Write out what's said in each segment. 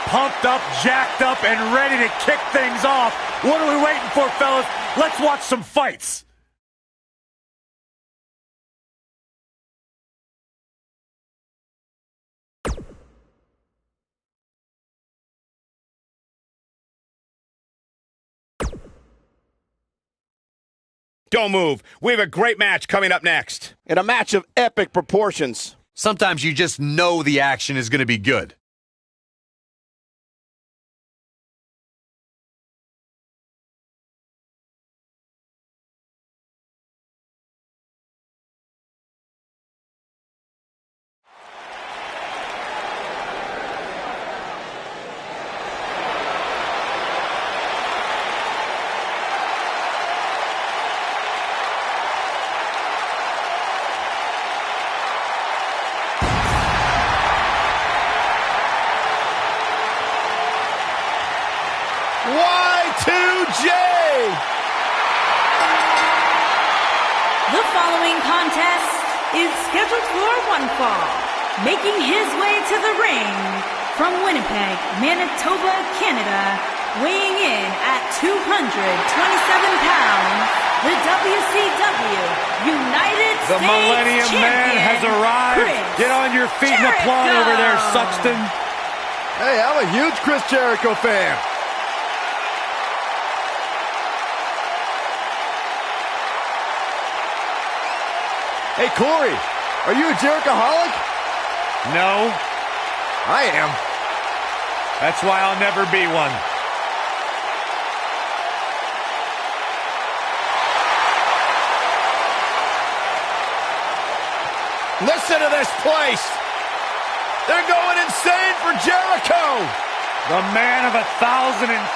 pumped up, jacked up, and ready to kick things off. What are we waiting for, fellas? Let's watch some fights. Don't move. We have a great match coming up next. And a match of epic proportions. Sometimes you just know the action is going to be good. Y2J! The following contest is scheduled for one fall. Making his way to the ring from Winnipeg, Manitoba, Canada, weighing in at 227 pounds, the WCW United States The Millennium Man has arrived. Get on your feet and applaud over there, Suxton. Hey, I'm a huge Chris Jericho fan. Hey, Corey, are you a Jerichoholic? No. I am. That's why I'll never be one. Listen to this place. They're going insane for Jericho. The man of 1,000 and...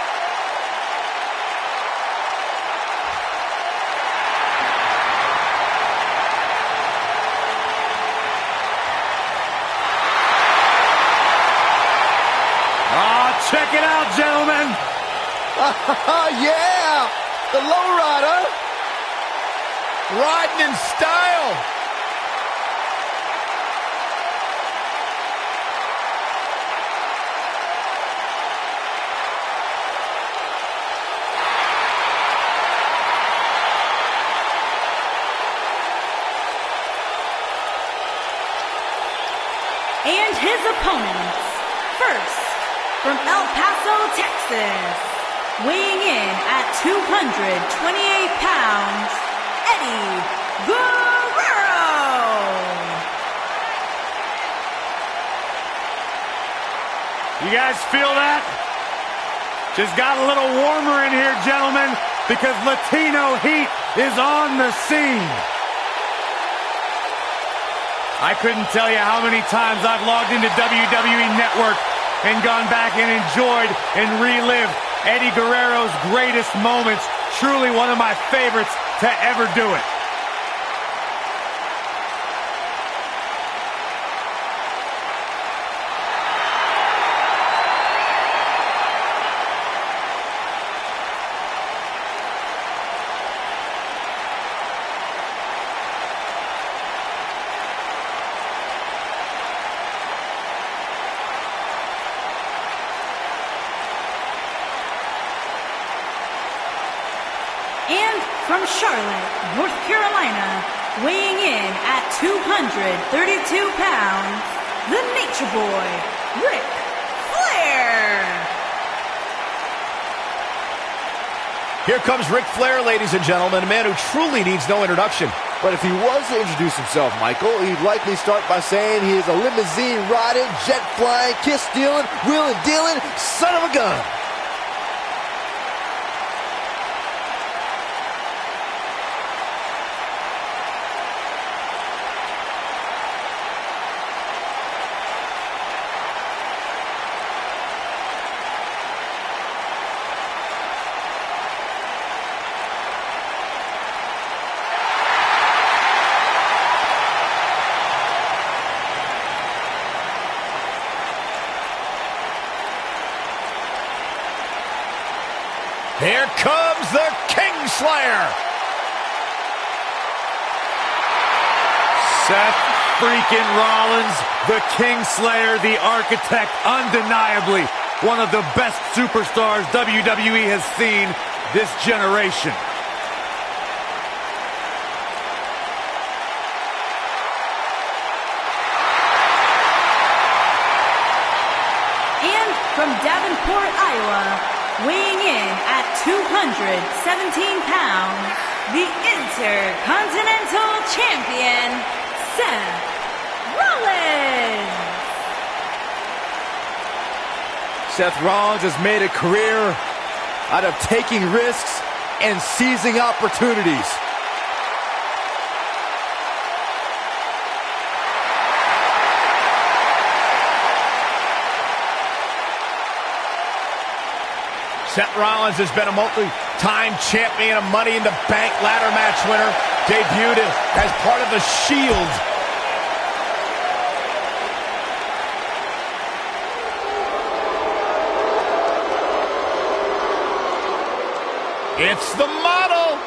Check it out, gentlemen. Yeah, the lowrider. Riding in style. And his opponents, first, from El Paso, Texas, weighing in at 228 pounds, Eddie Guerrero. You guys feel that? Just got a little warmer in here, gentlemen, because Latino heat is on the scene. I couldn't tell you how many times I've logged into WWE Network and gone back and enjoyed and relived Eddie Guerrero's greatest moments. Truly one of my favorites to ever do it. And from Charlotte, North Carolina, weighing in at 232 pounds, the Nature Boy, Ric Flair. Here comes Ric Flair, ladies and gentlemen, a man who truly needs no introduction. But if he was to introduce himself, Michael, he'd likely start by saying he is a limousine-riding, jet-flying, kiss-stealing, wheeling-dealing son of a gun. Here comes the Kingslayer. Seth freaking Rollins, the Kingslayer, the architect, undeniably one of the best superstars WWE has seen this generation. And from Davenport, Iowa, weighing in at 217 pounds, the Intercontinental Champion, Seth Rollins. Seth Rollins has made a career out of taking risks and seizing opportunities. Seth Rollins has been a multi-time champion, a Money in the Bank ladder match winner, debuted as part of the Shield. It's the Model.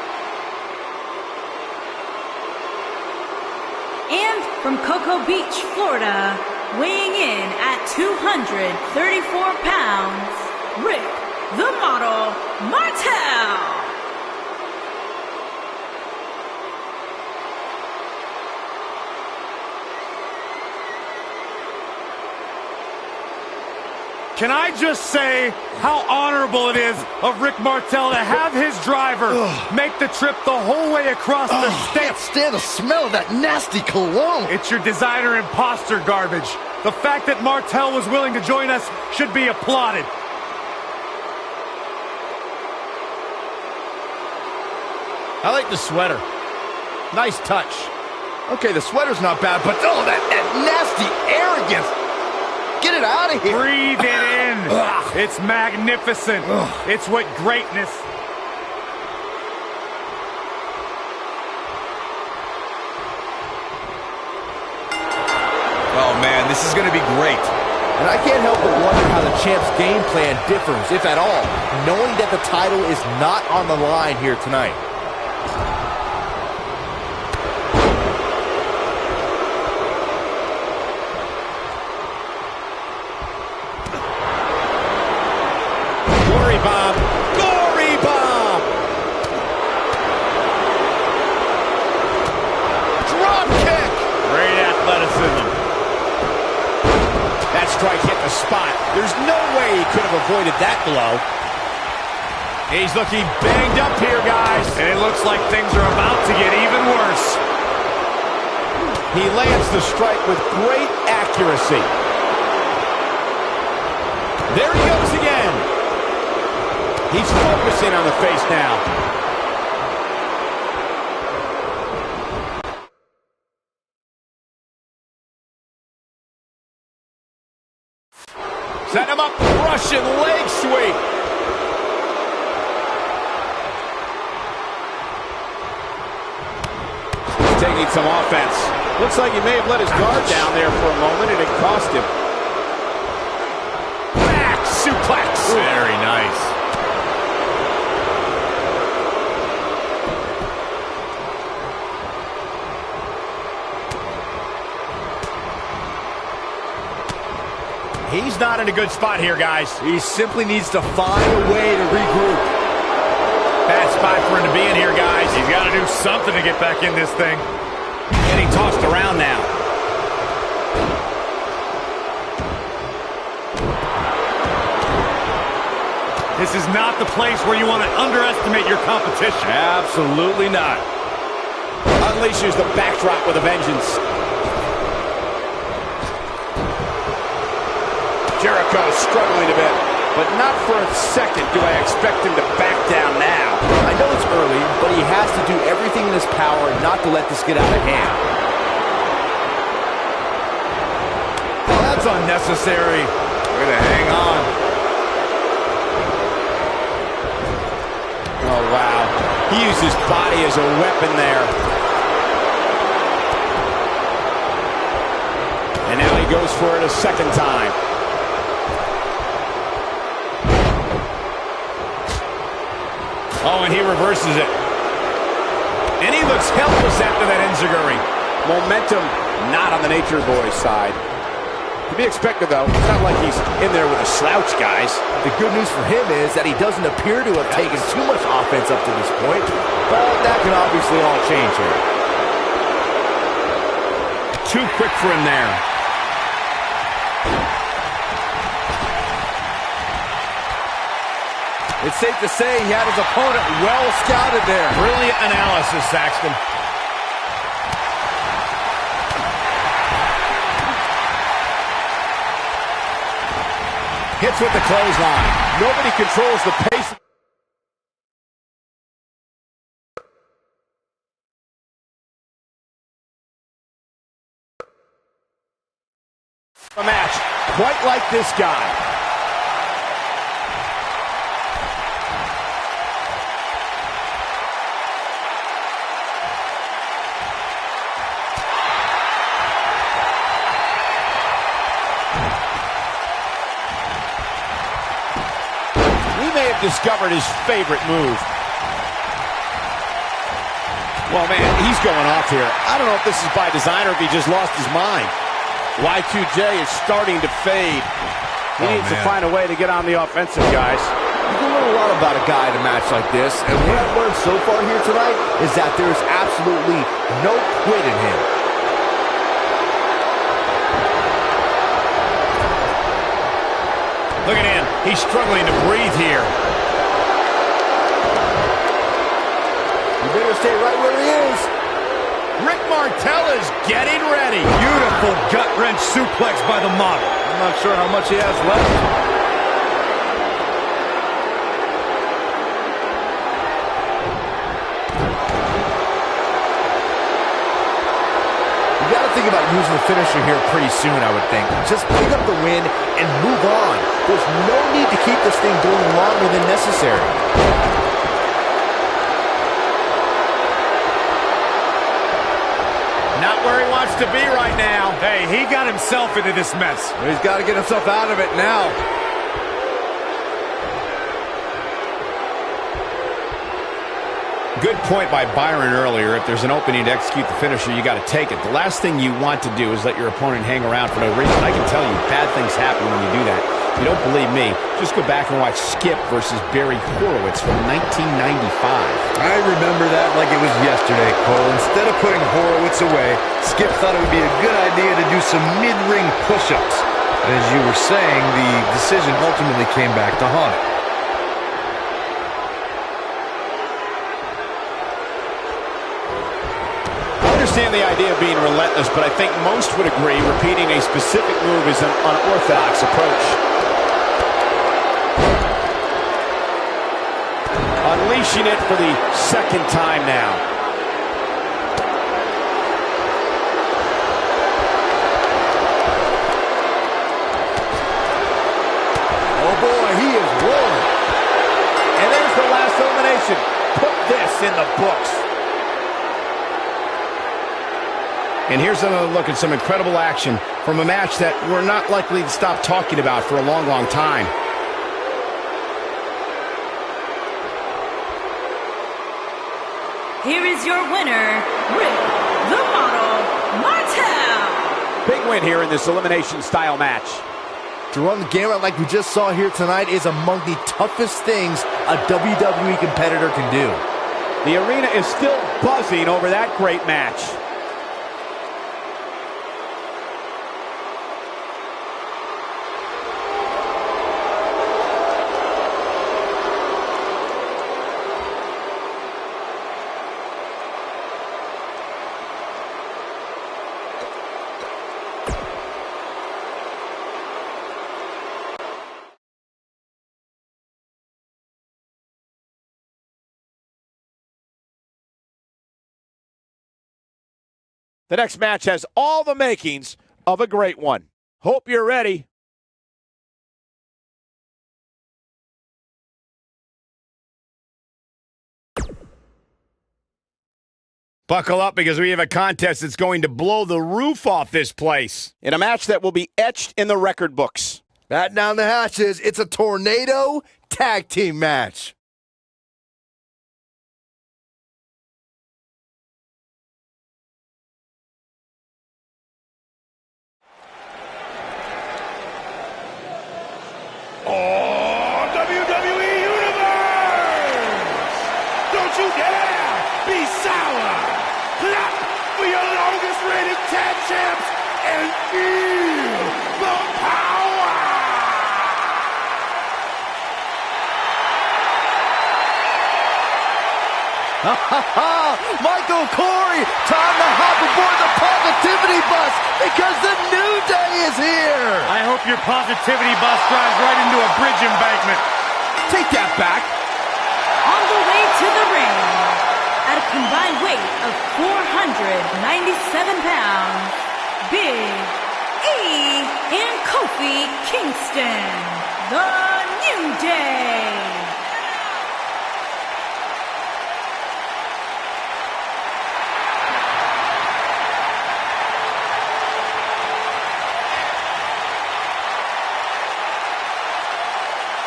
And from Cocoa Beach, Florida, weighing in at 234 pounds, Rick the Model Martel. Can I just say how honorable it is of Rick Martel to have his driver make the trip the whole way across the state? I can't stand the smell of that nasty cologne. It's your designer imposter garbage. The fact that Martel was willing to join us should be applauded. I like the sweater. Nice touch. Okay, the sweater's not bad, but that nasty arrogance. Get it out of here. Breathe it in. It's magnificent. It's what greatness. Oh man, this is going to be great. And I can't help but wonder how the champ's game plan differs, if at all, knowing that the title is not on the line here tonight. Bomb. Gory bomb. Drop kick. Great athleticism. That strike hit the spot. There's no way he could have avoided that blow. He's looking banged up here, guys. And it looks like things are about to get even worse. He lands the strike with great accuracy. There he goes again. He's focusing on the face now. Set him up, Russian leg sweep. He's taking some offense. Looks like he may have let his guard down there for a moment, and it cost him. Back suplex. Very nice. He's not in a good spot here, guys. He simply needs to find a way to regroup. Bad spot for him to be in here, guys. He's got to do something to get back in this thing. Getting tossed around now. This is not the place where you want to underestimate your competition. Absolutely not. Unleashes the backdrop with a vengeance. Jericho struggling a bit, but not for a second do I expect him to back down now. I know it's early, but he has to do everything in his power not to let this get out of hand. Oh, that's unnecessary. Way to hang on. Oh, wow. He used his body as a weapon there. And now he goes for it a second time. Oh, and he reverses it. And he looks helpless after that enziguri. Momentum not on the Nature Boy's side. To be expected, though. It's not like he's in there with a slouch, guys. The good news for him is that he doesn't appear to have taken too much offense up to this point, but that can obviously all change here. Too quick for him there. It's safe to say he had his opponent well scouted there. Brilliant analysis, Saxton. Hits with the clothesline. Nobody controls the pace. A match quite like this guy. May have discovered his favorite move. Well, man, he's going off here. I don't know if this is by design or if he just lost his mind. Y2J is starting to fade. He needs to find a way to get on the offensive, guys. You can learn a lot about a guy in a match like this, and what I've learned so far here tonight is that there is absolutely no quit in him. Look at him. He's struggling to breathe here. You better stay right where he is. Rick Martel is getting ready. Beautiful gut-wrench suplex by the model. I'm not sure how much he has left. Think about using the finisher here pretty soon, I would think. Just pick up the win and move on. There's no need to keep this thing going longer than necessary. Not where he wants to be right now. Hey, he got himself into this mess. He's got to get himself out of it now. Good point by Byron earlier. If there's an opening to execute the finisher, you got to take it. The last thing you want to do is let your opponent hang around for no reason. I can tell you, bad things happen when you do that. If you don't believe me, just go back and watch Skip versus Barry Horowitz from 1995. I remember that like it was yesterday, Cole. Instead of putting Horowitz away, Skip thought it would be a good idea to do some mid-ring push-ups. As you were saying, the decision ultimately came back to haunt him. I understand the idea of being relentless, but I think most would agree repeating a specific move is an unorthodox approach. Unleashing it for the second time now. Oh boy, he is rolling. And there's the last elimination. Put this in the books. And here's another look at some incredible action from a match that we're not likely to stop talking about for a long, long time. Here is your winner, Rick the Model Martel. Big win here in this elimination style match. To run the gamut like we just saw here tonight is among the toughest things a WWE competitor can do. The arena is still buzzing over that great match. The next match has all the makings of a great one. Hope you're ready. Buckle up because we have a contest that's going to blow the roof off this place. In a match that will be etched in the record books. Batten down the hatches. It's a tornado tag team match. or WWE Universe. Don't you dare be sour. Clap for your longest reigning tag champs and feel the power. Michael Corey, time to hop aboard the positivity bus because the new day is here. I hope your positivity bus drives right into a bridge embankment. Take that back. On the way to the ring, at a combined weight of 497 pounds, Big E and Kofi Kingston, the New Day.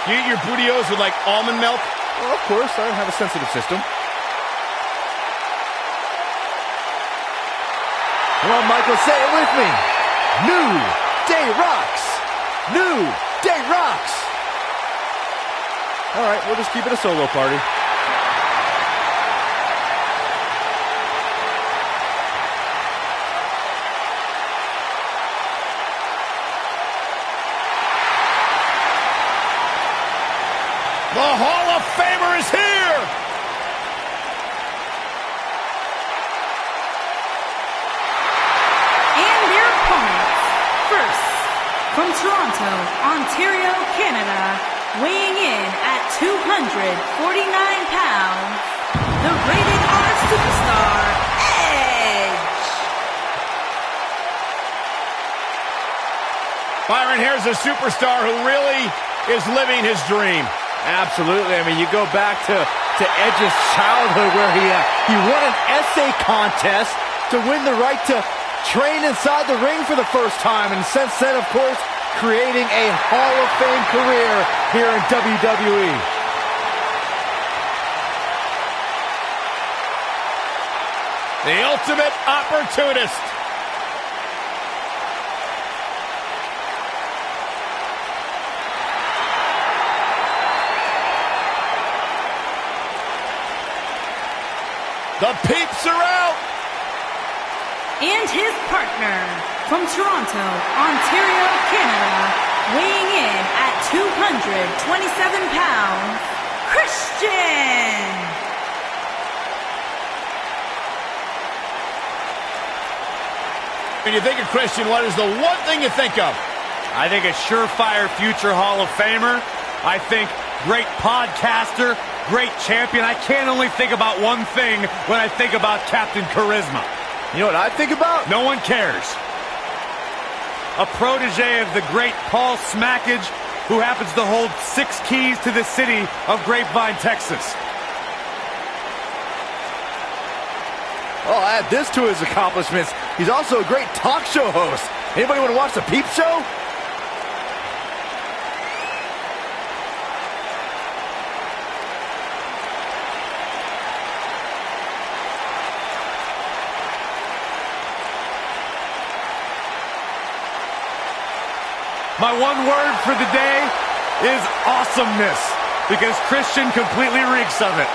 You eat your burritos with, like, almond milk? Well, of course, I have a sensitive system. Come on, Michael, say it with me. New Day rocks. New Day rocks. All right, we'll just keep it a solo party. The Hall of Famer is here! And their opponents, first, from Toronto, Ontario, Canada, weighing in at 249 pounds, the Rated R Superstar, Edge. Byron, here's a superstar who really is living his dream. Absolutely. I mean, you go back to Edge's childhood where he won an essay contest to win the right to train inside the ring for the first time. And since then, of course, creating a Hall of Fame career here in WWE. The ultimate opportunist. The peeps are out. And his partner, from Toronto, Ontario, Canada, weighing in at 227 pounds, Christian. When you think of Christian, what is the one thing you think of? I think a surefire future Hall of Famer. I think great podcaster, great champion. I can't only think about one thing when I think about Captain Charisma. You know what I think about? No one cares. A protege of the great Paul Smackage, who happens to hold 6 keys to the city of Grapevine, Texas. Oh, add this to his accomplishments. He's also a great talk show host. Anybody want to watch the Peep Show? My one word for the day is awesomeness, because Christian completely reeks of it.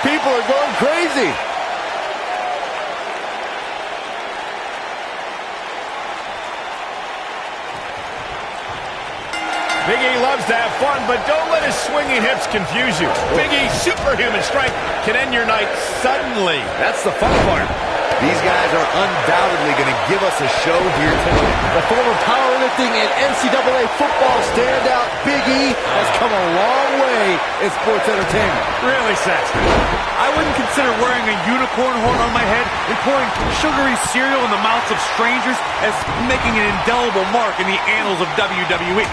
People are going crazy. Big E loves to have fun, but don't let his swinging hips confuse you. Big E's superhuman strength can end your night suddenly. That's the fun part. These guys are undoubtedly going to give us a show here tonight. The former powerlifting and NCAA football standout Big E has come a long way in sports entertainment. Really, Saxton. I wouldn't consider wearing a unicorn horn on my head and pouring sugary cereal in the mouths of strangers as making an indelible mark in the annals of WWE.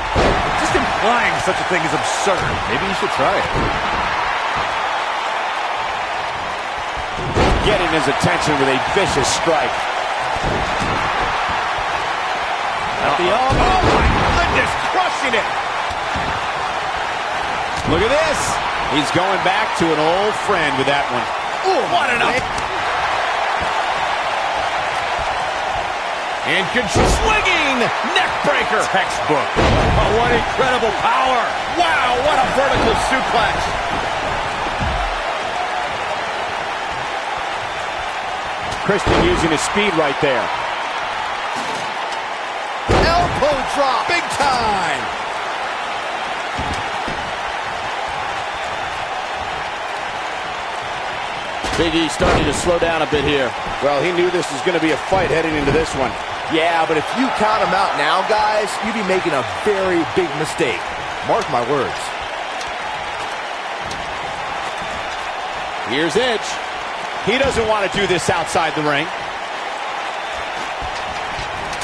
Just implying such a thing is absurd. Maybe you should try it. Getting his attention with a vicious strike. At the Oh my goodness, crushing it. Look at this. He's going back to an old friend with that one. Ooh, what an up. And swinging neck breaker. Textbook. Oh, what incredible power. Wow, what a vertical suplex. Christian using his speed right there. Elbow drop, big time. Big E starting to slow down a bit here. Well, he knew this was going to be a fight heading into this one. Yeah, but if you count him out now, guys, you'd be making a very big mistake. Mark my words. Here's Edge. He doesn't want to do this outside the ring.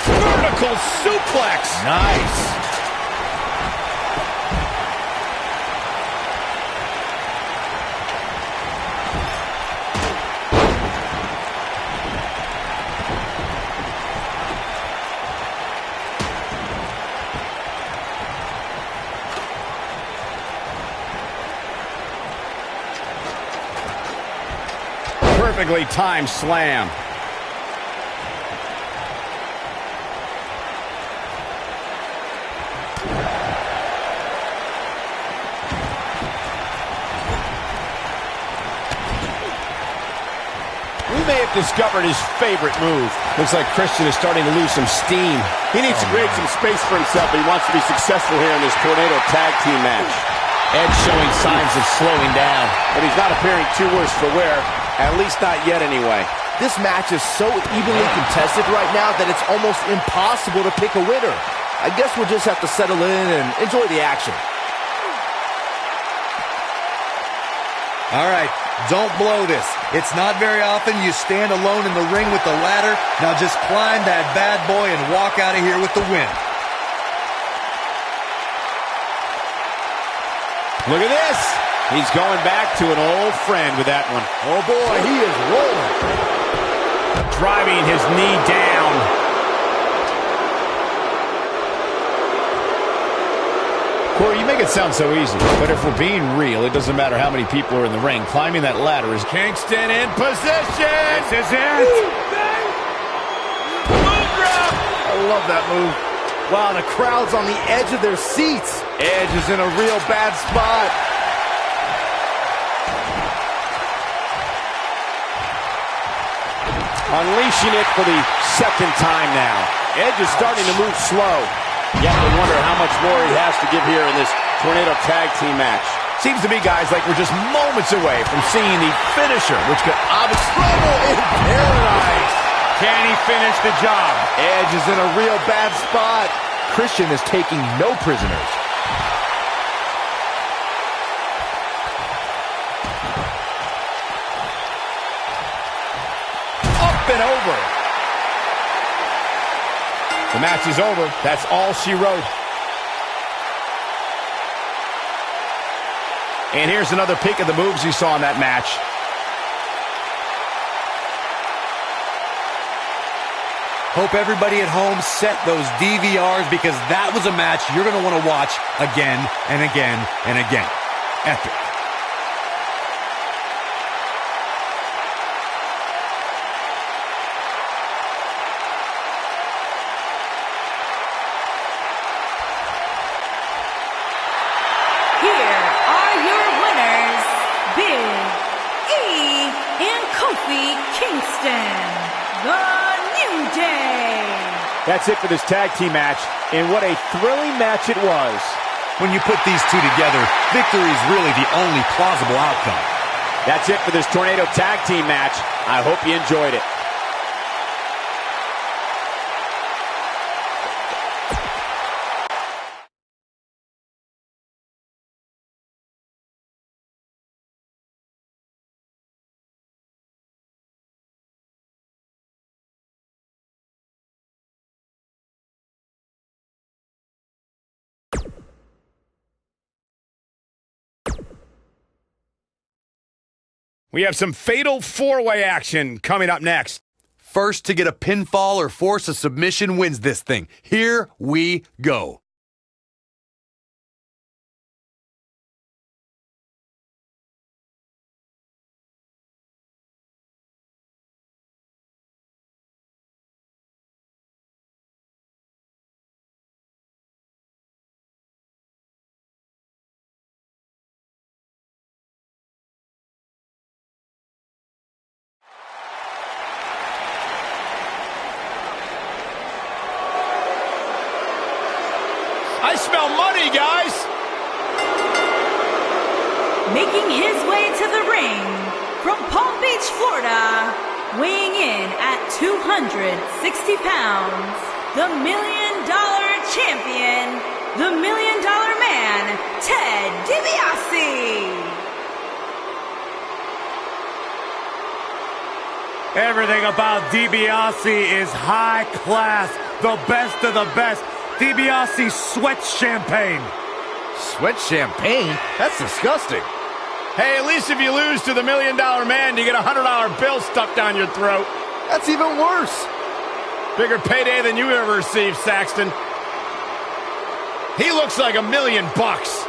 Vertical suplex. Nice. Perfectly timed slam. We may have discovered his favorite move. Looks like Christian is starting to lose some steam. He needs to create some space for himself, but he wants to be successful here in this Tornado Tag Team match. Edge showing signs of slowing down. But he's not appearing too worse for wear. At least not yet, anyway. This match is so evenly contested right now that it's almost impossible to pick a winner. I guess we'll just have to settle in and enjoy the action. All right, don't blow this. It's not very often you stand alone in the ring with the ladder. Now just climb that bad boy and walk out of here with the win. Look at this. He's going back to an old friend with that one. Oh boy, he is rolling. Driving his knee down. Corey, you make it sound so easy, but if we're being real, it doesn't matter how many people are in the ring. Climbing that ladder is Kingston in position. This is it. Move drop. I love that move. Wow, the crowd's on the edge of their seats. Edge is in a real bad spot. Unleashing it for the second time now. Edge is starting to move slow. You have to wonder how much more he has to give here in this Tornado Tag Team match. Seems to me, guys, like we're just moments away from seeing the finisher, which could obviously... Trouble in paradise. Can he finish the job? Edge is in a real bad spot. Christian is taking no prisoners. Up and over. The match is over. That's all she wrote. And here's another peek at the moves you saw in that match. Hope everybody at home set those DVRs because that was a match you're going to want to watch again and again and again. Epic. Here are your winners, Big E and Kofi Kingston, the New Day. That's it for this tag team match, and what a thrilling match it was. When you put these two together, victory is really the only plausible outcome. That's it for this Tornado Tag Team match. I hope you enjoyed it. We have some fatal four-way action coming up next. First to get a pinfall or force a submission wins this thing. Here we go. I smell money, guys. Making his way to the ring from Palm Beach, Florida, weighing in at 260 pounds, the $1 Million Champion, the $1 Million Man, Ted DiBiase. Everything about DiBiase is high class, the best of the best. DiBiase sweats champagne. Sweat champagne? That's disgusting. Hey, at least if you lose to the $1 Million Man, you get a $100 bill stuck down your throat. That's even worse. Bigger payday than you ever received, Saxton. He looks like $1 million bucks.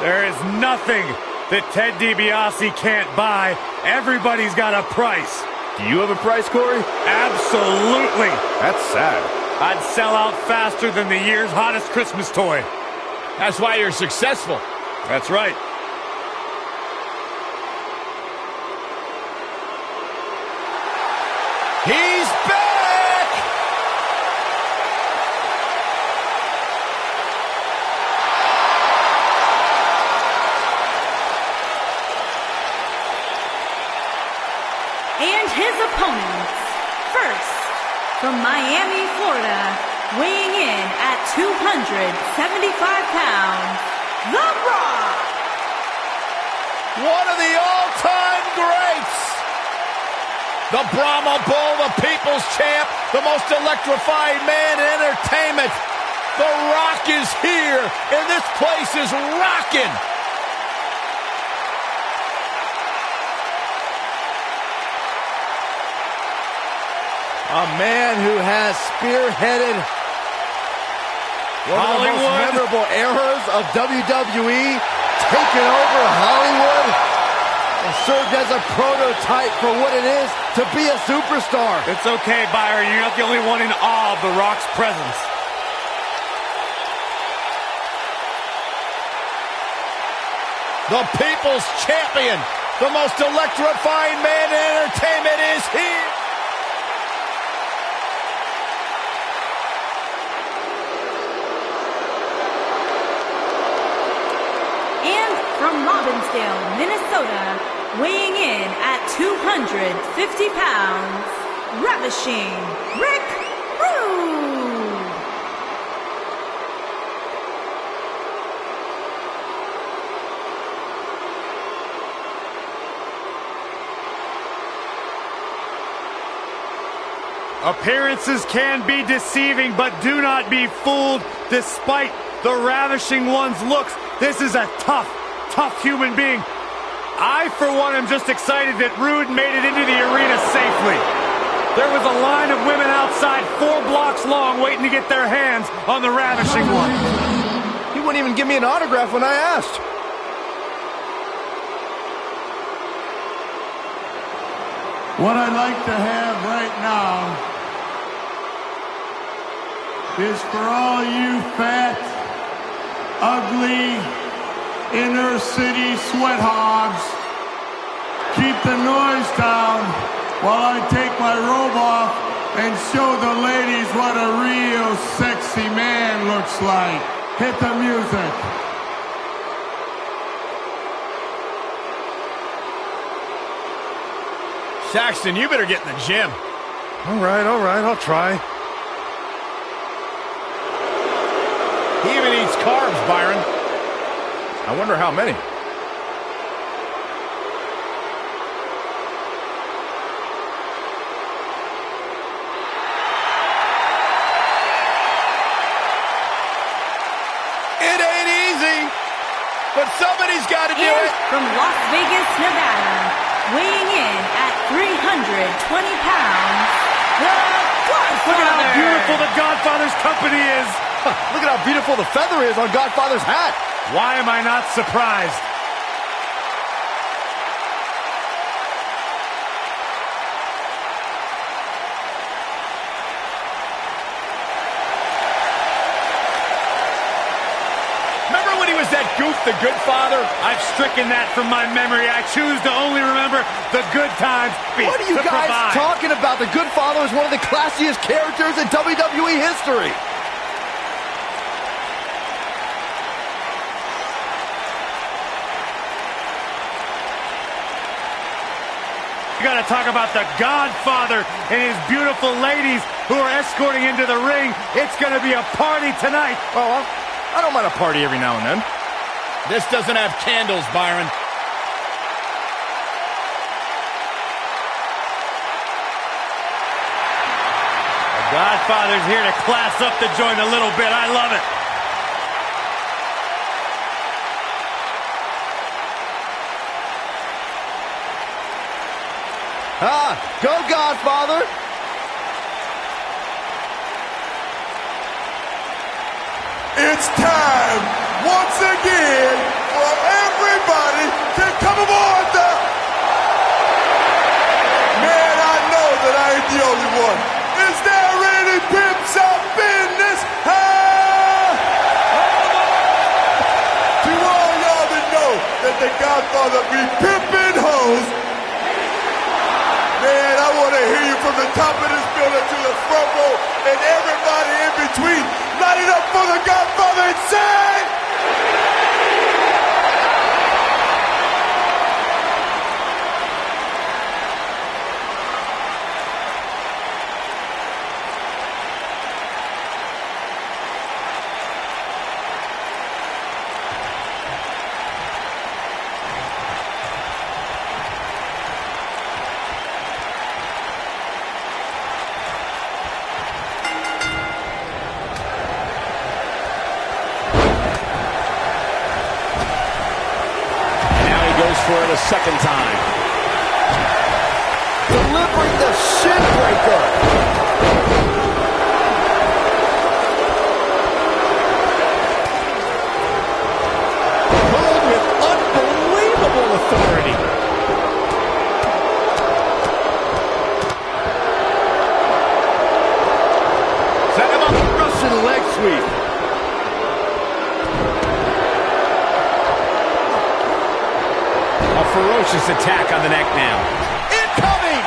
There is nothing that Ted DiBiase can't buy. Everybody's got a price. Do you have a price, Corey? Absolutely. That's sad. I'd sell out faster than the year's hottest Christmas toy. That's why you're successful. That's right. He's back! And his opponents, first, from Miami, Florida, weighing in at 275 pounds, The Rock! One of the all-time greats! The Brahma Bull, the People's Champ, the most electrifying man in entertainment. The Rock is here, and this place is rocking! A man who has spearheaded one of the most memorable eras of WWE, taken over Hollywood, and served as a prototype for what it is to be a superstar. It's okay, Byron. You're not the only one in awe of The Rock's presence. The People's Champion, the most electrifying man in entertainment is here! From Robbinsdale, Minnesota, weighing in at 250 pounds, Ravishing Rick Rude. Appearances can be deceiving, but do not be fooled. Despite the Ravishing One's looks, this is a tough human being. I, for one, am just excited that Rude made it into the arena safely. There was a line of women outside 4 blocks long waiting to get their hands on the Ravishing One. He wouldn't even give me an autograph when I asked. What I'd like to have right now is for all you fat, ugly, inner city sweat hogs, keep the noise down while I take my robe off and show the ladies what a real sexy man looks like. Hit the music. Saxton, you better get in the gym. All right, I'll try. He even eats carbs, Byron. I wonder how many. It ain't easy, but somebody's got to do it. From Las Vegas, Nevada, weighing in at 320 pounds, The Godfather. Look at how beautiful the Godfather's company is. Look at how beautiful the feather is on Godfather's hat. Why am I not surprised? Remember when he was that goof, the good father? I've stricken that from my memory. I choose to only remember the good times. What are you guys talking about? The Good Father is one of the classiest characters in WWE history. You got to talk about the Godfather and his beautiful ladies who are escorting into the ring. It's going to be a party tonight. Oh, I don't mind a party every now and then. This doesn't have candles, Byron. The Godfather's here to class up the joint a little bit. I love it. Go Godfather! It's time once again for everybody to come aboard the... Man, I know that I ain't the only one. Is there any pimps up in this house? To all y'all that know that the Godfather be pimping hoes, man, I want to hear you from the top of this building to the front row and everybody in between. Light it up for the Godfather and say... For it a second time. Delivering the shin breaker. Pulled with unbelievable authority. Set him up, Russian leg sweep. Ferocious attack on the neck now. Incoming!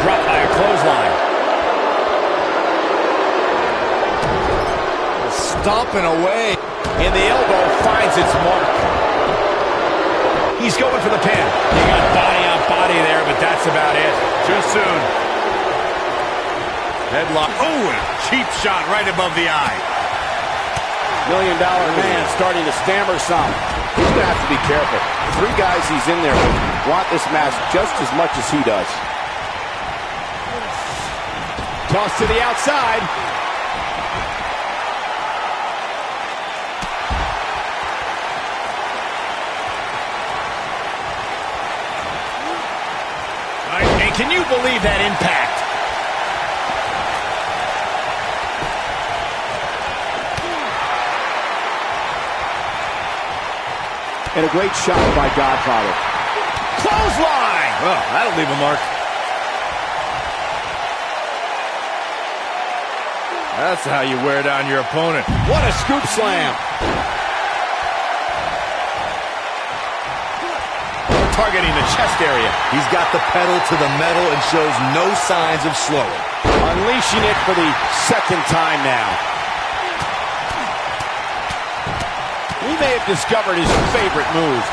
Dropped by a clothesline. Stomping away. And the elbow finds its mark. He's going for the pin. He got body on body there, but that's about it. Too soon. Headlock. Oh, and a cheap shot right above the eye. $1 Million man starting to stammer some. He's going to have to be careful. The 3 guys he's in there with want this match just as much as he does. Toss to the outside. Can you believe that impact? And a great shot by Godfather. Clothesline! Oh, that'll leave a mark. That's how you wear down your opponent. What a scoop slam. Targeting the chest area. He's got the pedal to the metal and shows no signs of slowing. Unleashing it for the second time now. He may have discovered his favorite move.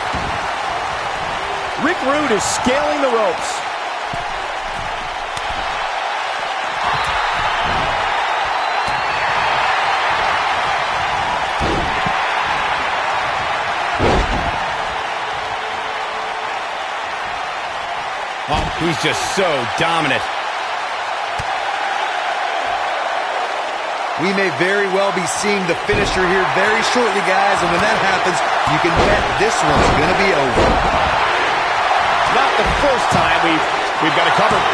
Rick Rude is scaling the ropes. Oh, he's just so dominant. We may very well be seeing the finisher here very shortly, guys, and when that happens, you can bet this one's going to be over. Not the first time we've got it covered.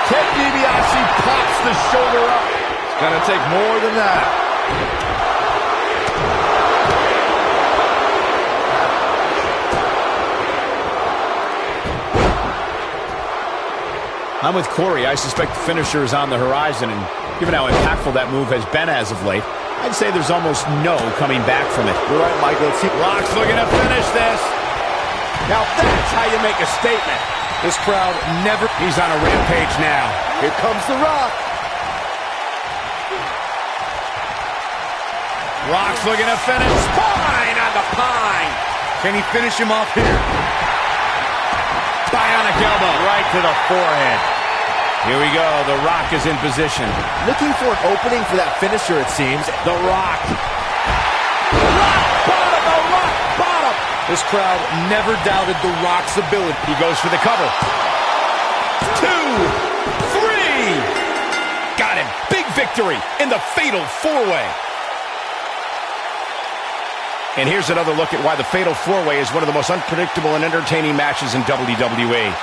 Ted DiBiase pops the shoulder up. It's going to take more than that. I'm with Corey. I suspect the finisher is on the horizon, and given how impactful that move has been as of late, I'd say there's almost no coming back from it. You're right, Michael. Rock's looking to finish this. Now that's how you make a statement. This crowd never... He's on a rampage now. Here comes The Rock. Rock's looking to finish. Spine on the pine. Can he finish him off here? Bionic elbow. Right to the forehead. Here we go. The Rock is in position. Looking for an opening for that finisher, it seems. The Rock. Rock bottom, the Rock bottom. This crowd never doubted The Rock's ability. He goes for the cover. 2, 3. Got him. Big victory in the fatal four-way. And here's another look at why the fatal four-way is one of the most unpredictable and entertaining matches in WWE.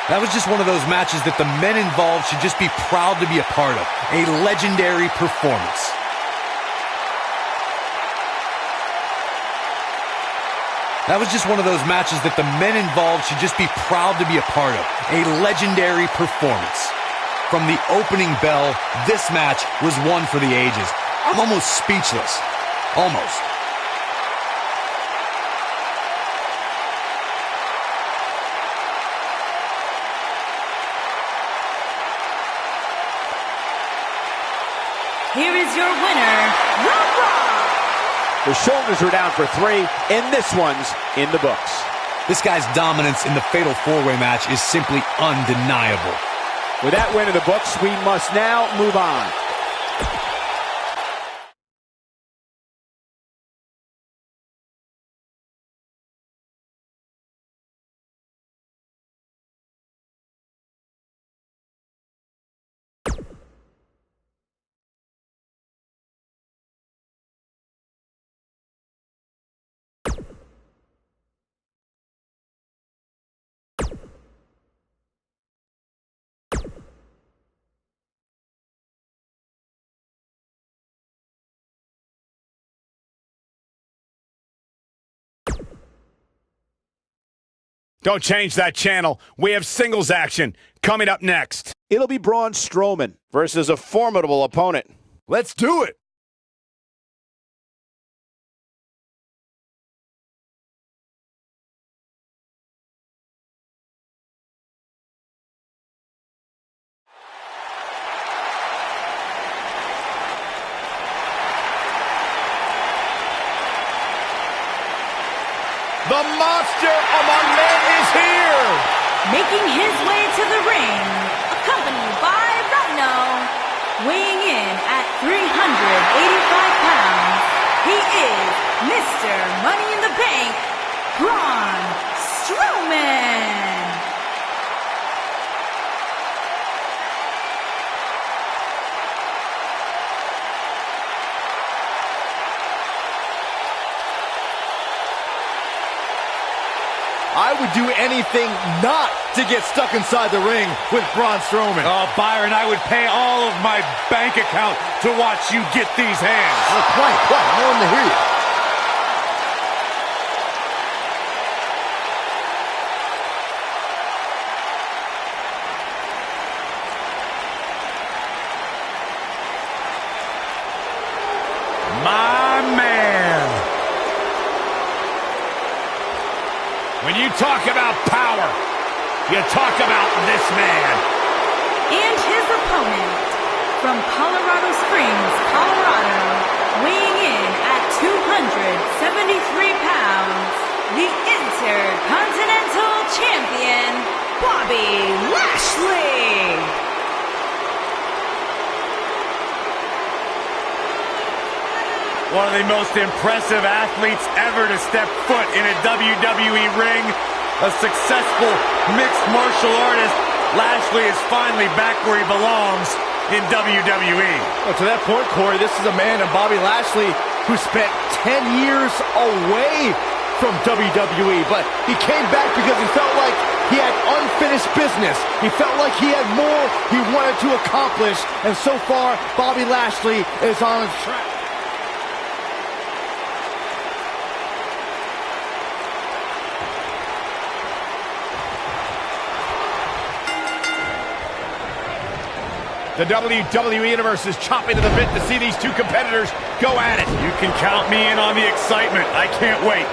That was just one of those matches that the men involved should just be proud to be a part of. A legendary performance. That was just one of those matches that the men involved should just be proud to be a part of. A legendary performance. From the opening bell, this match was one for the ages. I'm almost speechless. Almost. Here is your winner, The Rock. The shoulders are down for 3, and this one's in the books. This guy's dominance in the fatal four-way match is simply undeniable. With that win in the books, we must now move on. Don't change that channel. We have singles action coming up next. It'll be Braun Strowman versus a formidable opponent. Let's do it. The monster among men is here. Making his way to the ring, accompanied by Rhino, weighing in at 385 pounds, he is Mr. Money in the Bank, Braun Strowman. I would do anything not to get stuck inside the ring with Braun Strowman. Oh, Byron, I would pay all of my bank account to watch you get these hands. Oh, quiet. I want to hear you. My man. When you talk about power, you talk about this man. And his opponent, from Colorado Springs, Colorado, weighing in at 273 pounds, the Intercontinental Champion, Bobby Lashley. One of the most impressive athletes ever to step foot in a WWE ring. A successful mixed martial artist. Lashley is finally back where he belongs in WWE. Well, to that point, Corey, this is a man of Bobby Lashley who spent 10 years away from WWE, but he came back because he felt like he had unfinished business. He felt like he had more he wanted to accomplish, and so far, Bobby Lashley is on his track. The WWE Universe is chomping at the bit to see these two competitors go at it. You can count me in on the excitement. I can't wait.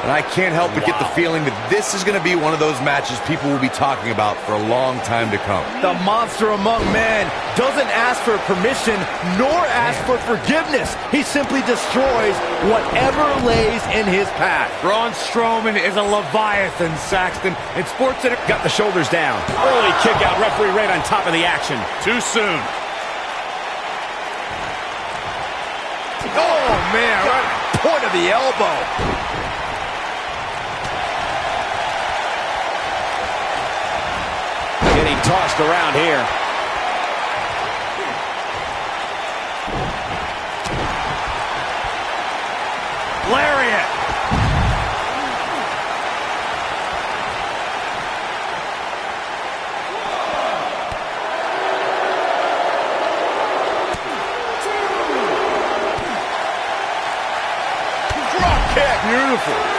And I can't help but get the feeling that this is going to be one of those matches people will be talking about for a long time to come. The monster among men doesn't ask for permission nor ask for forgiveness. He simply destroys whatever lays in his path. Braun Strowman is a Leviathan, Saxton. In sports that got the shoulders down. Early kick out, referee right on top of the action. Too soon. Oh, man, right at the point of the elbow. Getting tossed around here. Lariat. Drop kick. Beautiful.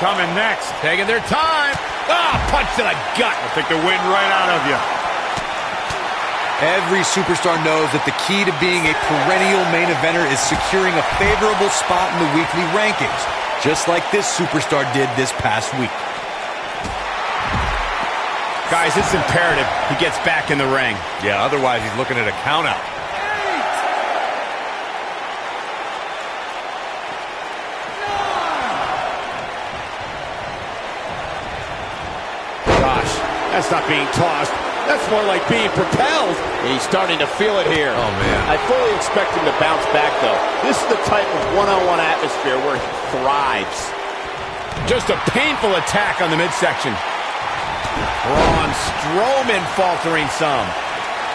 Coming next. Taking their time. Punch to the gut. I'll take the wind right out of you. Every superstar knows that the key to being a perennial main eventer is securing a favorable spot in the weekly rankings, just like this superstar did this past week. Guys, it's imperative he gets back in the ring. Yeah, otherwise he's looking at a countout. That's not being tossed. That's more like being propelled. He's starting to feel it here. Oh, man. I fully expect him to bounce back, though. This is the type of one-on-one atmosphere where he thrives. Just a painful attack on the midsection. Braun Strowman faltering some.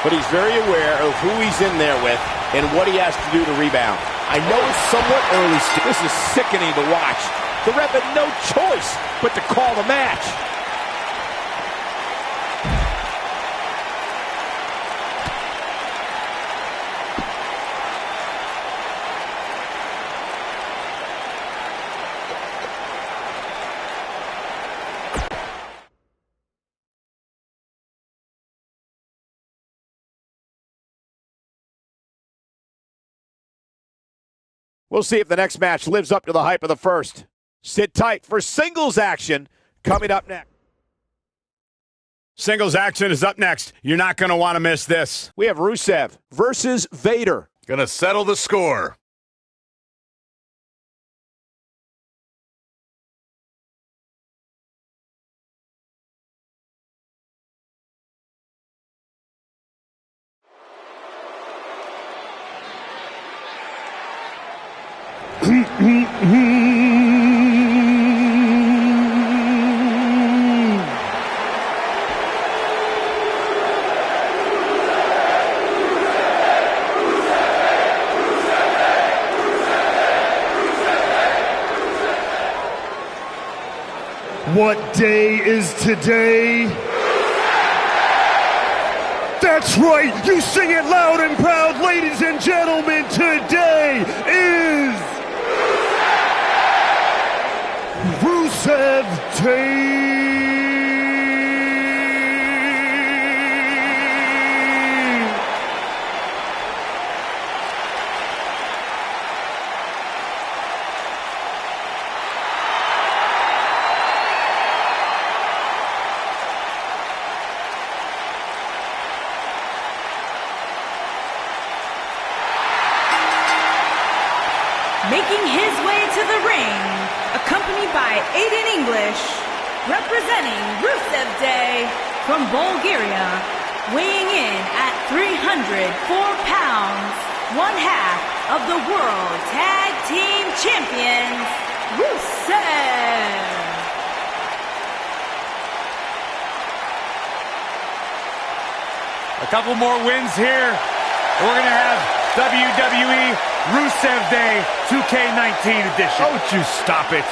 But he's very aware of who he's in there with and what he has to do to rebound. I know it's somewhat early. This is sickening to watch. The ref had no choice but to call the match. We'll see if the next match lives up to the hype of the first. Sit tight for singles action coming up next. Singles action is up next. You're not going to want to miss this. We have Rusev versus Vader. Gonna settle the score. What day is today? That's right, you sing it loud and proud, ladies and gentlemen. Today is Rusev Day. Making his way to the ring, accompanied by Aiden English, representing Rusev Day from Bulgaria, weighing in at 304 pounds, one half of the World Tag Team Champions, Rusev. A couple more wins here. We're going to have WWE Rusev Day 2k19 edition. Don't you stop it.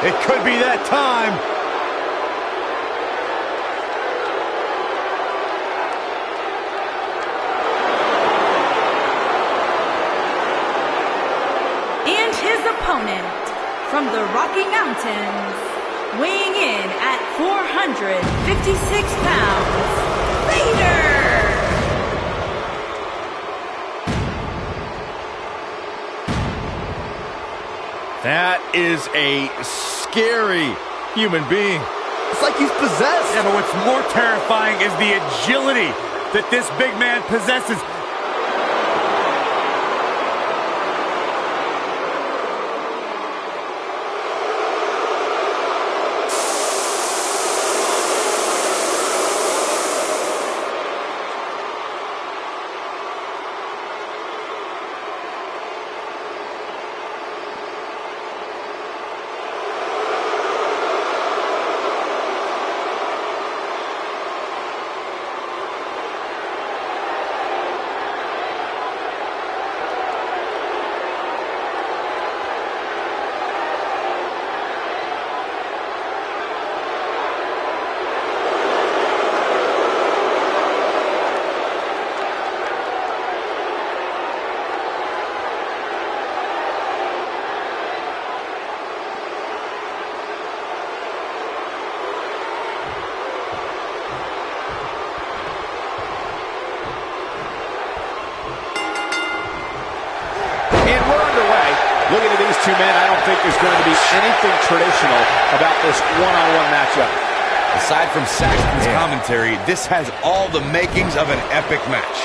It could be that time. And his opponent from the Rocky Mountains, weighing in at 456 pounds, Vader! That is a scary human being. It's like he's possessed. Yeah, but what's more terrifying is the agility that this big man possesses. Looking at these two men, I don't think there's going to be anything traditional about this one-on-one matchup. Aside from Saxton's commentary, this has all the makings of an epic match.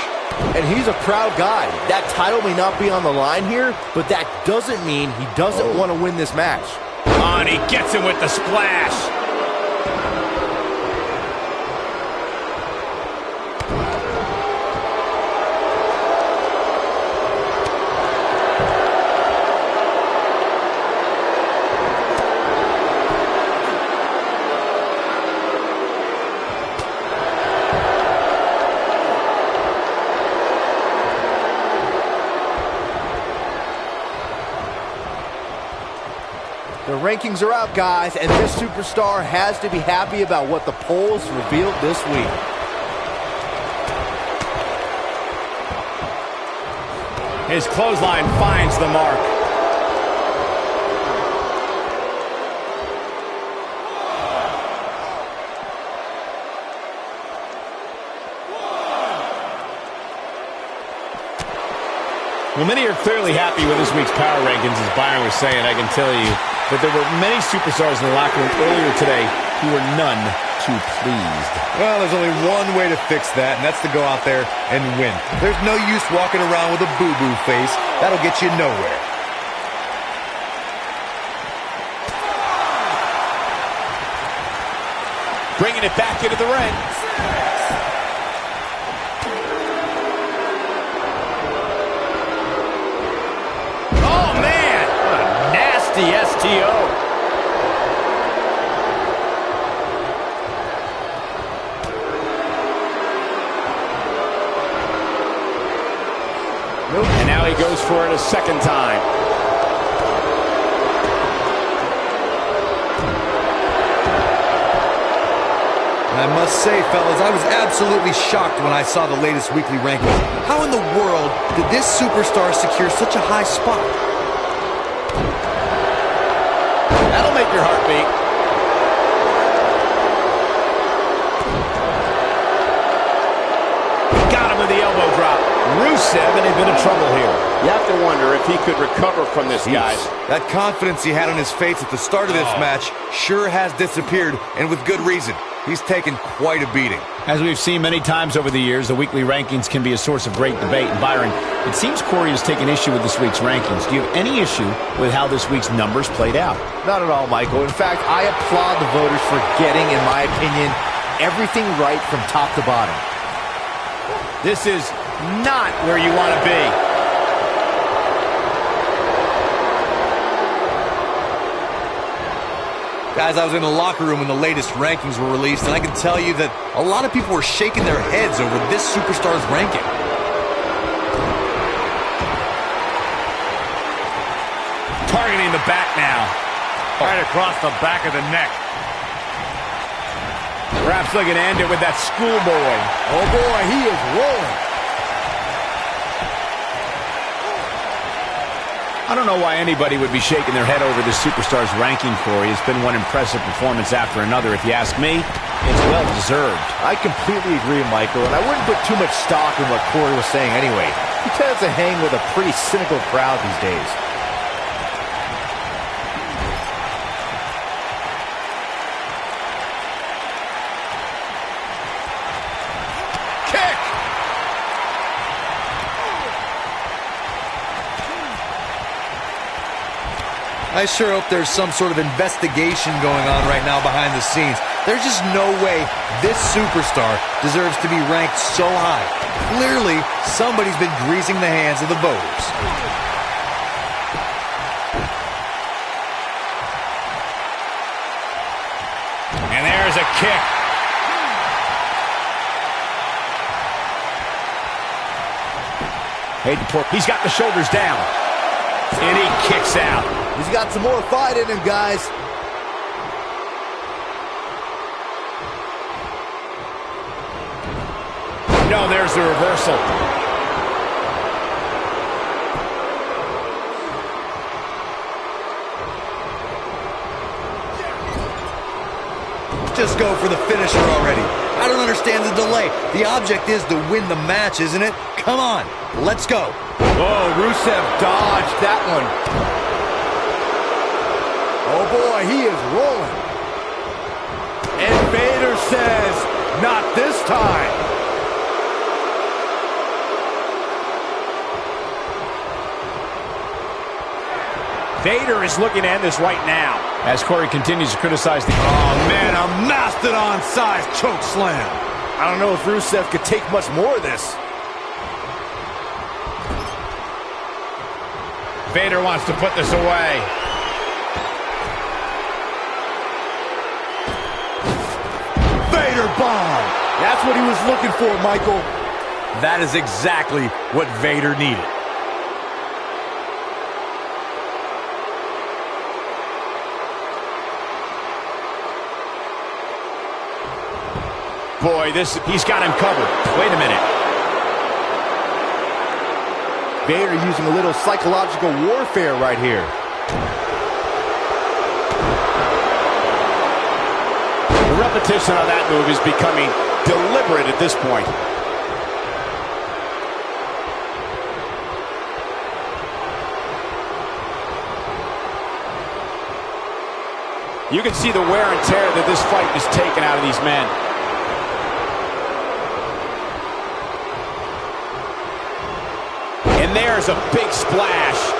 And he's a proud guy. That title may not be on the line here, but that doesn't mean he doesn't want to win this match. On, he gets him with the splash. The rankings are out, guys, and this superstar has to be happy about what the polls revealed this week. His clothesline finds the mark. Well, many are clearly happy with this week's power rankings, as Byron was saying. I can tell you that there were many superstars in the locker room earlier today who were none too pleased. Well, there's only one way to fix that, and that's to go out there and win. There's no use walking around with a boo-boo face. That'll get you nowhere. Bringing it back into the ring. The STO. And now he goes for it a second time. I must say, fellas, I was absolutely shocked when I saw the latest weekly rankings. How in the world did this superstar secure such a high spot? That'll make your heart beat. Got him with the elbow drop. Rusev in a bit of trouble here. You have to wonder if he could recover from this, guys. That confidence he had on his face at the start of this match sure has disappeared, and with good reason. He's taken quite a beating. As we've seen many times over the years, the weekly rankings can be a source of great debate. And Byron, it seems Corey has taken issue with this week's rankings. Do you have any issue with how this week's numbers played out? Not at all, Michael. In fact, I applaud the voters for getting, in my opinion, everything right from top to bottom. This is not where you want to be. Guys, I was in the locker room when the latest rankings were released, and I can tell you that a lot of people were shaking their heads over this superstar's ranking. Targeting the back now. Right across the back of the neck. Perhaps looking to end it with that schoolboy. Oh boy, he is rolling. I don't know why anybody would be shaking their head over this superstar's ranking, Corey. It's been one impressive performance after another. If you ask me, it's well-deserved. I completely agree, Michael, and I wouldn't put too much stock in what Corey was saying anyway. He tends to hang with a pretty cynical crowd these days. I sure hope there's some sort of investigation going on right now behind the scenes. There's just no way this superstar deserves to be ranked so high. Clearly, somebody's been greasing the hands of the voters. And there's a kick. He's got the shoulders down. And he kicks out. He's got some more fight in him, guys. No, there's the reversal. Just go for the finisher already. I don't understand the delay. The object is to win the match, isn't it? Come on, let's go. Whoa, Rusev dodged that one. Oh boy, he is rolling. And Vader says, not this time. Vader is looking to end this right now. As Corey continues to criticize the... Oh man, a mastodon-sized choke slam. I don't know if Rusev could take much more of this. Vader wants to put this away. Vader bomb. That's what he was looking for, Michael. That is exactly what Vader needed. Boy, he's got him covered. Wait a minute. Vader using a little psychological warfare right here. The repetition on that move is becoming deliberate at this point. You can see the wear and tear that this fight has taken out of these men. And there's a big splash.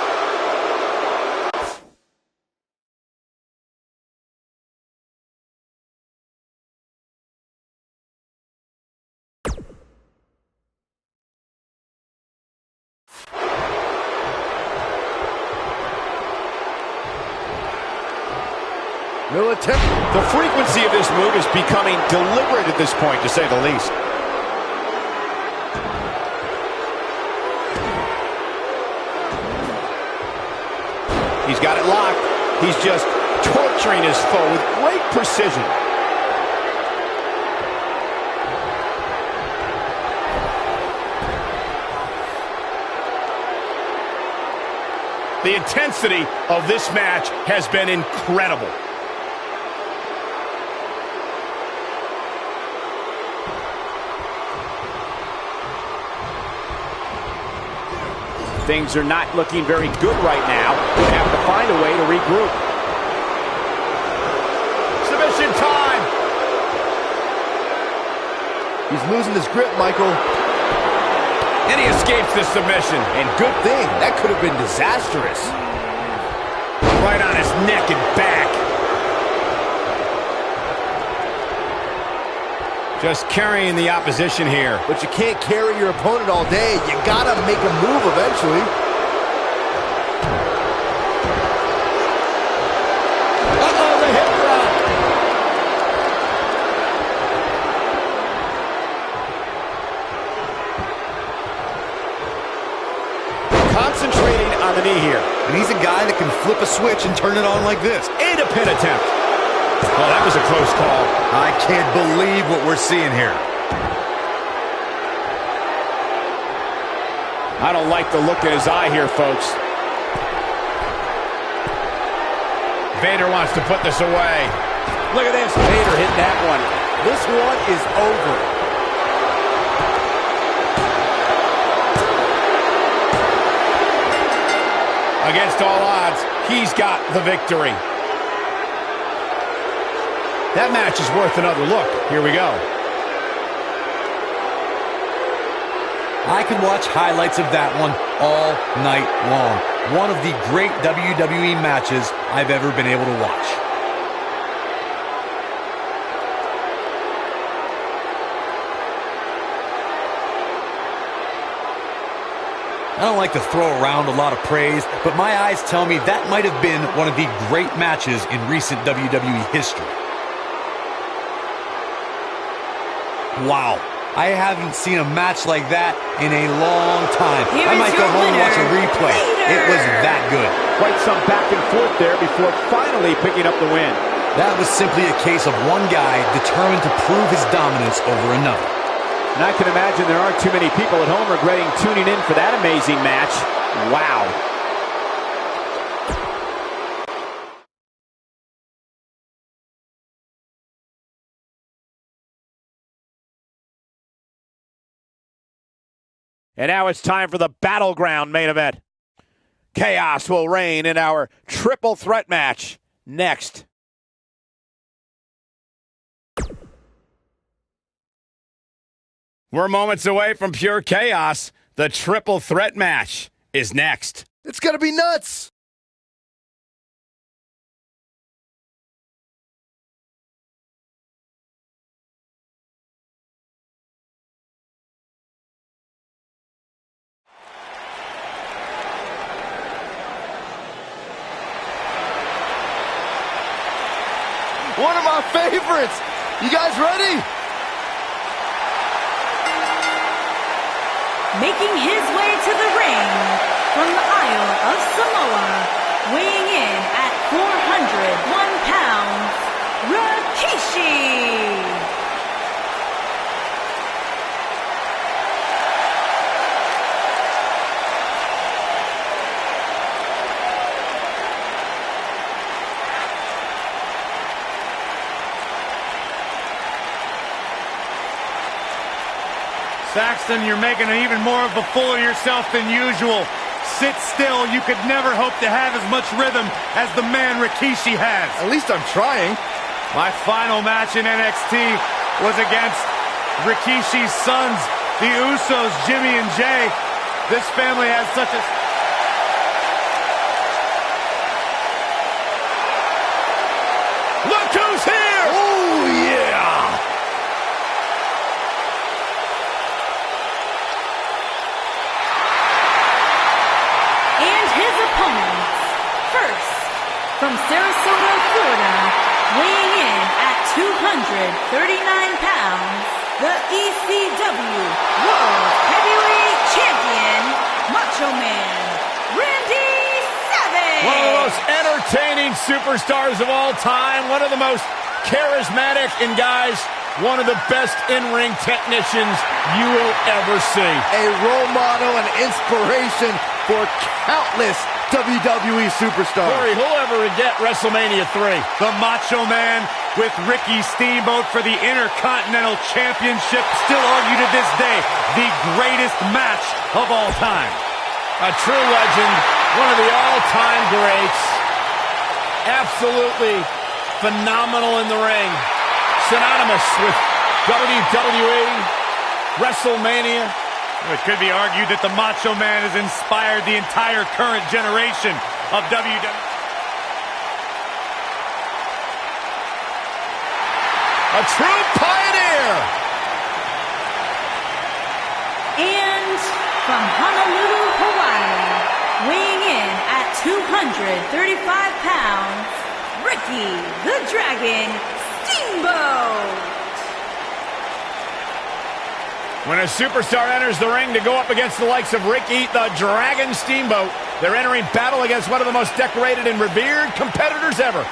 The frequency of this move is becoming deliberate at this point, to say the least. He's got it locked. He's just torturing his foe with great precision. The intensity of this match has been incredible. Things are not looking very good right now. They have to find a way to regroup. Submission time! He's losing his grip, Michael. And he escapes the submission. And good thing. That could have been disastrous. Right on his neck and back. Just carrying the opposition here. But you can't carry your opponent all day. You gotta make a move eventually. Uh-oh, the hip drop. Concentrating on the knee here. And he's a guy that can flip a switch and turn it on like this. And a pin attempt. Oh, that was a close call. I can't believe what we're seeing here. I don't like the look in his eye here, folks. Vader wants to put this away. Look at this. Vader hitting that one. This one is over. Against all odds, he's got the victory. That match is worth another look. Here we go. I could watch highlights of that one all night long. One of the great WWE matches I've ever been able to watch. I don't like to throw around a lot of praise, but my eyes tell me that might have been one of the great matches in recent WWE history. Wow. I haven't seen a match like that in a long time. I might go home and watch a replay. It was that good. Quite some back and forth there before finally picking up the win. That was simply a case of one guy determined to prove his dominance over another. And I can imagine there aren't too many people at home regretting tuning in for that amazing match. Wow. And now it's time for the Battleground main event. Chaos will reign in our triple threat match next. We're moments away from pure chaos. The triple threat match is next. It's gonna be nuts. One of my favorites. You guys ready? Making his way to the ring from the Isle of Samoa, weighing in at 401 pounds, Rikishi. Saxton, you're making even more of a fool of yourself than usual. Sit still. You could never hope to have as much rhythm as the man Rikishi has. At least I'm trying. My final match in NXT was against Rikishi's sons, the Usos, Jimmy and Jay. This family has such a... Look who's here! Oh, yeah! From Sarasota, Florida, weighing in at 239 pounds, the ECW World Heavyweight Champion, Macho Man, Randy Savage. One of the most entertaining superstars of all time. One of the most charismatic and, guys, one of the best in-ring technicians you will ever see. A role model and inspiration for countless WWE superstars. Corey, who'll ever forget WrestleMania 3? The Macho Man with Ricky Steamboat for the Intercontinental Championship. Still argued to this day, the greatest match of all time. A true legend, one of the all-time greats. Absolutely phenomenal in the ring. Synonymous with WWE, WrestleMania. It could be argued that the Macho Man has inspired the entire current generation of WWE. A true pioneer! And from Honolulu, Hawaii, weighing in at 235 pounds, Ricky the Dragon Steamboat. When a superstar enters the ring to go up against the likes of Ricky the Dragon Steamboat, They're entering battle against one of the most decorated and revered competitors ever.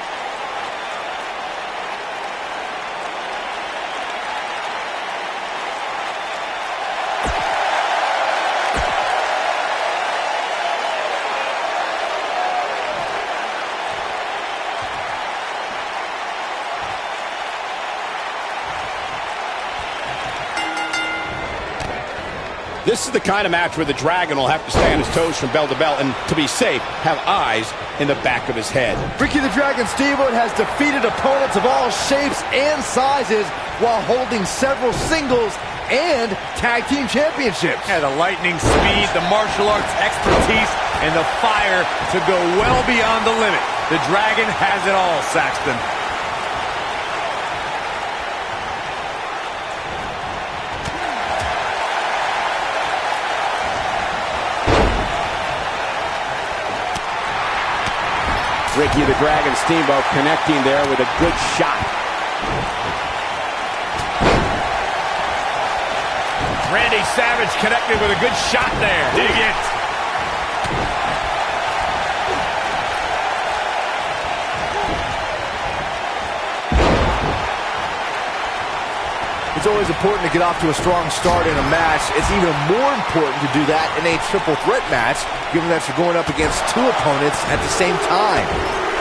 This is the kind of match where the Dragon will have to stay on his toes from bell to bell and, to be safe, have eyes in the back of his head. Ricky the Dragon Steamboat has defeated opponents of all shapes and sizes while holding several singles and tag team championships. Yeah, the lightning speed, the martial arts expertise, and the fire to go well beyond the limit. The Dragon has it all, Saxton. Ricky the Dragon Steamboat connecting there with a good shot. Randy Savage connected with a good shot there. Dig it. It's always important to get off to a strong start in a match. It's even more important to do that in a triple threat match, given that you're going up against two opponents at the same time.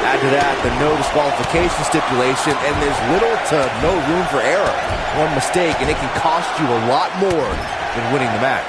Add to that the no disqualification stipulation, and there's little to no room for error. One mistake, and it can cost you a lot more than winning the match.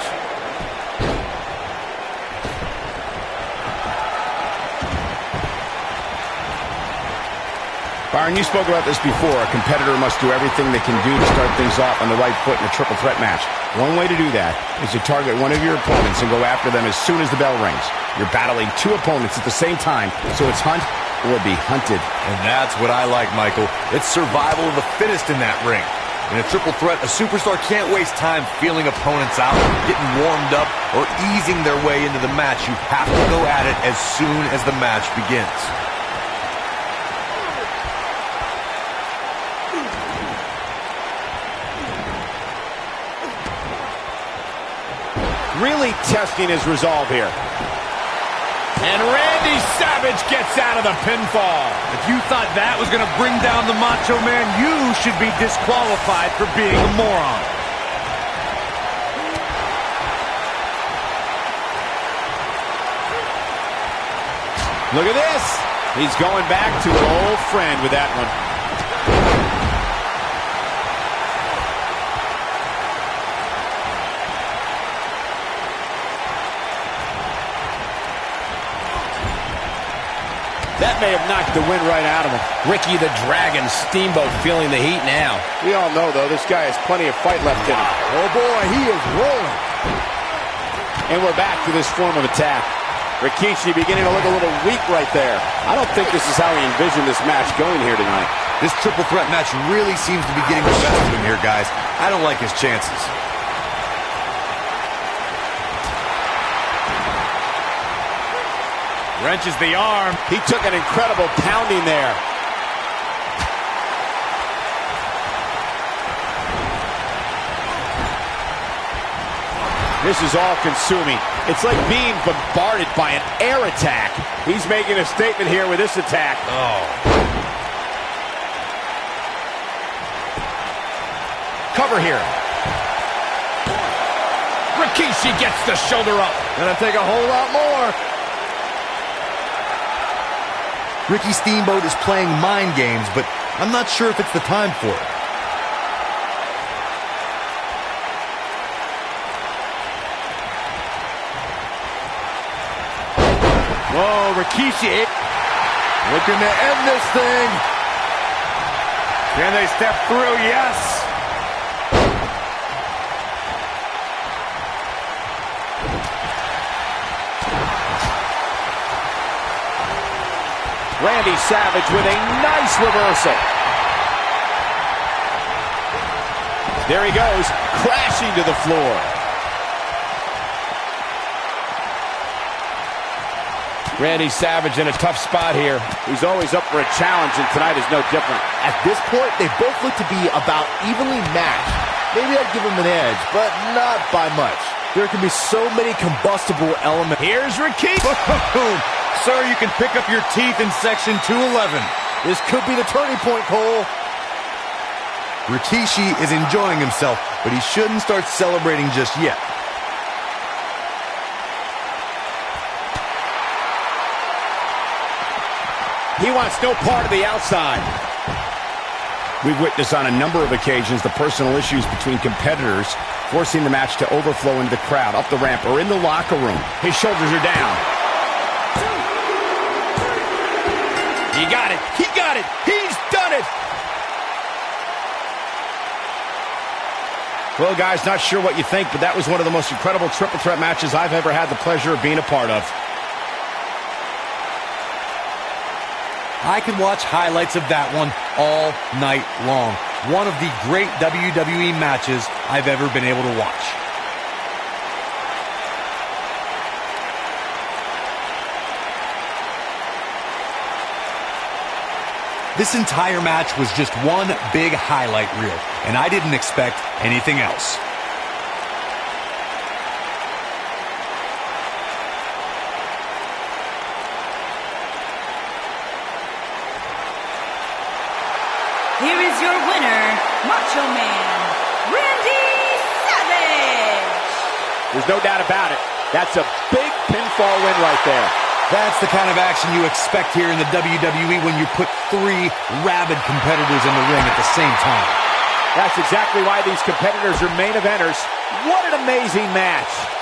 Byron, you spoke about this before. A competitor must do everything they can do to start things off on the right foot in a triple threat match. One way to do that is to target one of your opponents and go after them as soon as the bell rings. You're battling two opponents at the same time, so it's hunt or be hunted. And that's what I like, Michael. It's survival of the fittest in that ring. In a triple threat, a superstar can't waste time feeling opponents out, getting warmed up, or easing their way into the match. You have to go at it as soon as the match begins. Really testing his resolve here. And Randy Savage gets out of the pinfall. If you thought that was going to bring down the Macho Man, you should be disqualified for being a moron. Look at this. He's going back to an old friend with that one. That may have knocked the wind right out of him. Ricky the Dragon Steamboat feeling the heat now. We all know, though, this guy has plenty of fight left in him. Oh boy, he is rolling. And we're back to this form of attack. Rikishi beginning to look a little weak right there. I don't think this is how he envisioned this match going here tonight. This triple threat match really seems to be getting the best of him here, guys. I don't like his chances. Wrenches the arm. He took an incredible pounding there. This is all consuming. It's like being bombarded by an air attack. He's making a statement here with this attack. Oh. Cover here. Rikishi gets the shoulder up. Gonna take a whole lot more. Ricky Steamboat is playing mind games, but I'm not sure if it's the time for it. Whoa, Rikishi. Looking to end this thing. Can they step through? Yes. Randy Savage with a nice reversal. There he goes, crashing to the floor. Randy Savage in a tough spot here. He's always up for a challenge, and tonight is no different. At this point, they both look to be about evenly matched. Maybe I'd give him an edge, but not by much. There can be so many combustible elements. Here's Rikishi. Boom. Sir, you can pick up your teeth in section 211. This could be the turning point, Cole. Rikishi is enjoying himself, but he shouldn't start celebrating just yet. He wants no part of the outside. We've witnessed on a number of occasions the personal issues between competitors, forcing the match to overflow into the crowd, up the ramp, or in the locker room. His shoulders are down. He got it. He got it. He's done it. Well, guys, not sure what you think, but that was one of the most incredible triple threat matches I've ever had the pleasure of being a part of. I could watch highlights of that one all night long. One of the great WWE matches I've ever been able to watch. This entire match was just one big highlight reel, and I didn't expect anything else. Here is your winner, Macho Man, Randy Savage. There's no doubt about it. That's a big pinfall win right there. That's the kind of action you expect here in the WWE when you put three rabid competitors in the ring at the same time. That's exactly why these competitors are main eventers. What an amazing match.